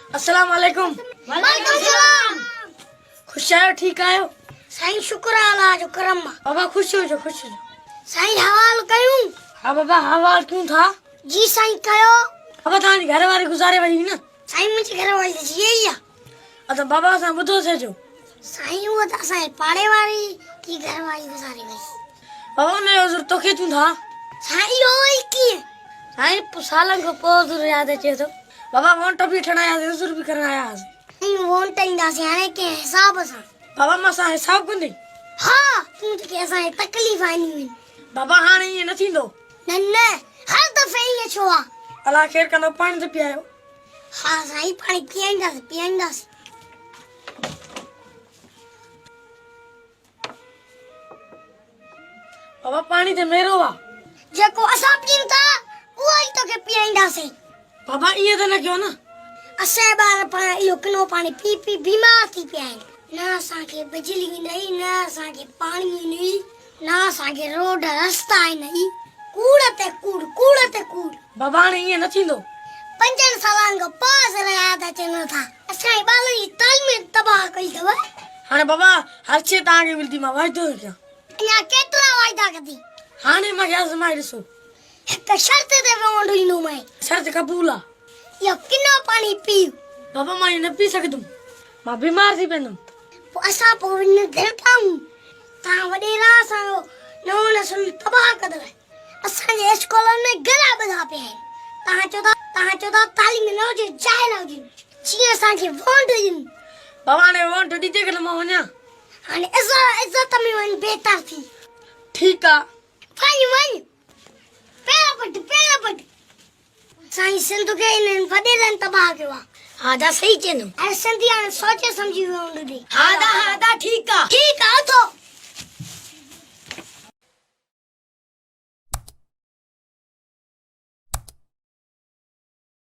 अस्सलाम वालेकुम। वालेकुम सलाम। खुश आयो? ठीक आयो? साईं शुक्र अल्लाह जो करम। बाबा खुश हो जो, खुश हो जो। साईं हवाल कयूं? हाँ बाबा हवाल क्यों था? जी साईं कयो। बाबा तांजी घर वारी गुजारे वई न? साईं मुझे घर वाली जी है। अच्छा बाबा सा बुधो से जो। साईं वो ता साईं पाड़े वाली की घर वाली गुजारे वई। बाबा ने हुजूर तो के क्यों था? साईं होई की साईं सालन को हुजूर याद अचे तो। बाबा वोंट भी ठणाया हुजूर भी करन आया। साईं वोंट इंदा से हाने के हिसाब सा। बाबा मसा हिसाब कंदी? हां तू के साईं तकलीफ आनी हुई। बाबा हाने ये न थींदो। न हर दफे ये छो आ। अल्लाह खैर कंदो पानी तो पियायो। हां साईं पानी पियंदा से। बाबा पानी ते मेरो वा जेको असा पीन था वो ही तो के पियंदा से। बाबा ये तो न क्यों ना असे बार पानी यो किनो पानी पी पी बीमार थी पिया ना असा के बिजली नहीं ना असा के पानी नहीं ना असा के रोड रास्ता नहीं कूड़ते कूड़ बाबा ने ये न थींदो। 5 सालन को पास रहा था चलो था असा बाल तालीम तबाह कई दवा। हाने बाबा हर छे तांगे मिलती मा वाइदो क्या? या केतरा वायदा कदी हाने मा क्या समाई दसो। एक शर्त दे वोंडली नो मैं शर्त कबूला। यो किनो पानी पी। बाबा मा न पी सकदुम। मा बीमार थी पेंदुम। असा पोइन देताऊं ता वडेरा सा नो नसल तबाह कर दे। असा जे स्कूल में गला बधा पे ता चोदा तालीम न जे जाए न जी ची असा के वोंट दिन। बाबा ने वोंट दीते के मा वन्या हाने इज्जत में वन बेहतर थी। ठीक आ वन पेला पट साईं सिंधु के इन वडेरन तबाह के वा। हादा सही चेनो। अरे सिंधिया ने सोचे समझी वोंट दी। हादा ठीक आ।